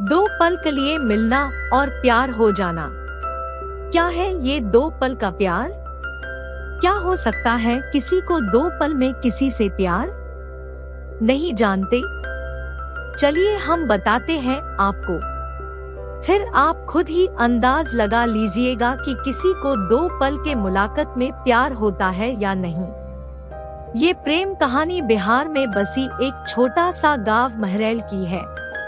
दो पल के लिए मिलना और प्यार हो जाना। क्या है ये दो पल का प्यार? क्या हो सकता है किसी को दो पल में किसी से प्यार? नहीं जानते? चलिए हम बताते हैं आपको, फिर आप खुद ही अंदाज लगा लीजिएगा कि किसी को दो पल के मुलाकात में प्यार होता है या नहीं। ये प्रेम कहानी बिहार में बसी एक छोटा सा गांव महरैल की है।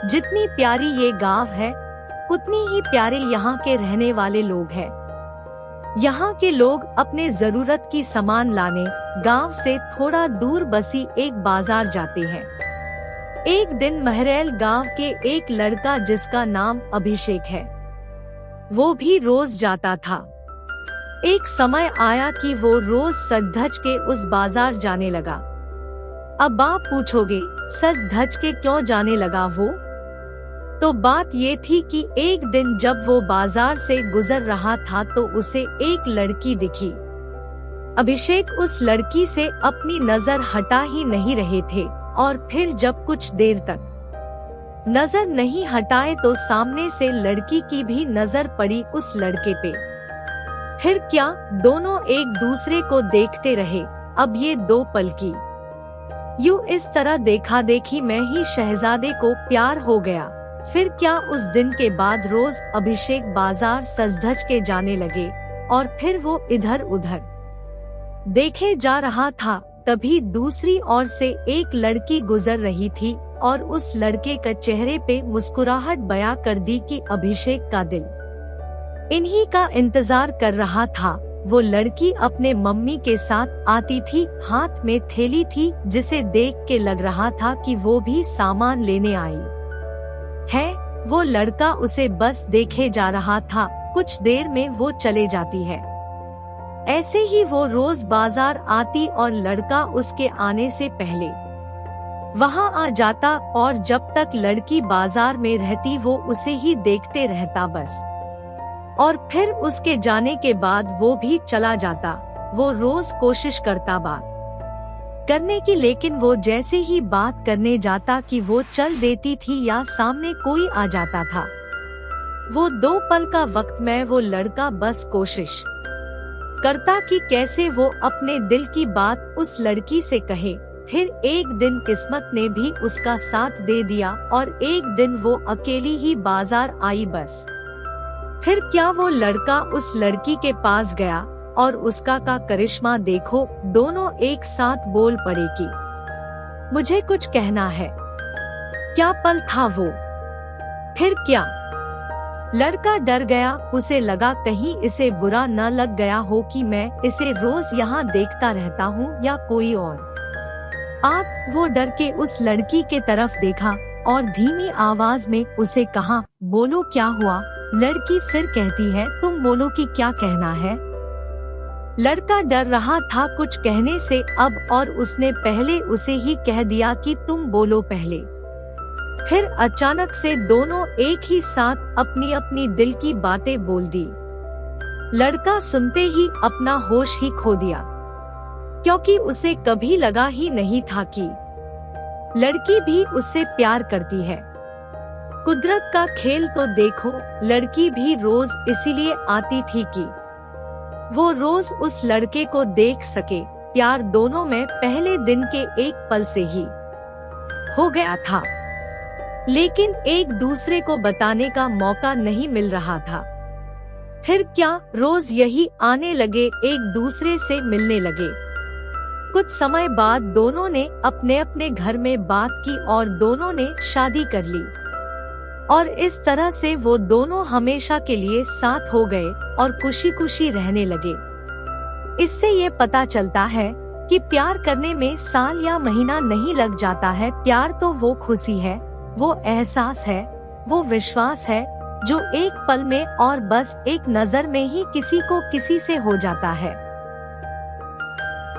जितनी प्यारी ये गांव है, उतनी ही प्यारे यहाँ के रहने वाले लोग हैं। यहाँ के लोग अपने जरूरत की सामान लाने गांव से थोड़ा दूर बसी एक बाजार जाते हैं। एक दिन महरैल गांव के एक लड़का जिसका नाम अभिषेक है, वो भी रोज जाता था। एक समय आया कि वो रोज सज धज के उस बाजार जाने लगा। अब आप पूछोगे, सज धज के क्यों जाने लगा वो? तो बात ये थी कि एक दिन जब वो बाजार से गुजर रहा था तो उसे एक लड़की दिखी। अभिषेक उस लड़की से अपनी नजर हटा ही नहीं रहे थे और फिर जब कुछ देर तक नजर नहीं हटाए तो सामने से लड़की की भी नजर पड़ी उस लड़के पे। फिर क्या, दोनों एक दूसरे को देखते रहे। अब ये दो पल की यूं इस तरह देखा देखी में ही शहजादे को प्यार हो गया। फिर क्या, उस दिन के बाद रोज अभिषेक बाजार सज धज के जाने लगे और फिर वो इधर उधर देखे जा रहा था। तभी दूसरी ओर से एक लड़की गुजर रही थी और उस लड़के के चेहरे पे मुस्कुराहट बयां कर दी कि अभिषेक का दिल इन्हीं का इंतजार कर रहा था। वो लड़की अपने मम्मी के साथ आती थी, हाथ में थैली थी जिसे देख के लग रहा था कि वो भी सामान लेने आई है। वो लड़का उसे बस देखे जा रहा था। कुछ देर में वो चले जाती है। ऐसे ही वो रोज बाजार आती और लड़का उसके आने से पहले वहाँ आ जाता और जब तक लड़की बाजार में रहती वो उसे ही देखते रहता बस। और फिर उसके जाने के बाद वो भी चला जाता। वो रोज कोशिश करता बात करने की, लेकिन वो जैसे ही बात करने जाता कि वो चल देती थी या सामने कोई आ जाता था। वो दो पल का वक्त में वो लड़का बस कोशिश करता कि कैसे वो अपने दिल की बात उस लड़की से कहे। फिर एक दिन किस्मत ने भी उसका साथ दे दिया और एक दिन वो अकेली ही बाजार आई बस। फिर क्या, वो लड़का उस लड़की के पास गया और उसका का करिश्मा देखो, दोनों एक साथ बोल पड़े कि मुझे कुछ कहना है। क्या पल था वो! फिर क्या, लड़का डर गया। उसे लगा कहीं इसे बुरा न लग गया हो कि मैं इसे रोज यहाँ देखता रहता हूँ या कोई और। वो डर के उस लड़की के तरफ देखा और धीमी आवाज में उसे कहा, बोलो क्या हुआ? लड़की फिर कहती है, तुम बोलो कि क्या कहना है। लड़का डर रहा था कुछ कहने से अब, और उसने पहले उसे ही कह दिया कि तुम बोलो पहले। फिर अचानक से दोनों एक ही साथ अपनी अपनी दिल की बातें बोल दी। लड़का सुनते ही अपना होश ही खो दिया, क्योंकि उसे कभी लगा ही नहीं था कि लड़की भी उससे प्यार करती है। कुदरत का खेल तो देखो, लड़की भी रोज इसीलिए आती थी कि वो रोज उस लड़के को देख सके। प्यार दोनों में पहले दिन के एक पल से ही हो गया था, लेकिन एक दूसरे को बताने का मौका नहीं मिल रहा था। फिर क्या, रोज यही आने लगे, एक दूसरे से मिलने लगे। कुछ समय बाद दोनों ने अपने अपने घर में बात की और दोनों ने शादी कर ली और इस तरह से वो दोनों हमेशा के लिए साथ हो गए और खुशी खुशी रहने लगे। इससे ये पता चलता है कि प्यार करने में साल या महीना नहीं लग जाता है। प्यार तो वो खुशी है, वो एहसास है, वो विश्वास है जो एक पल में और बस एक नजर में ही किसी को किसी से हो जाता है।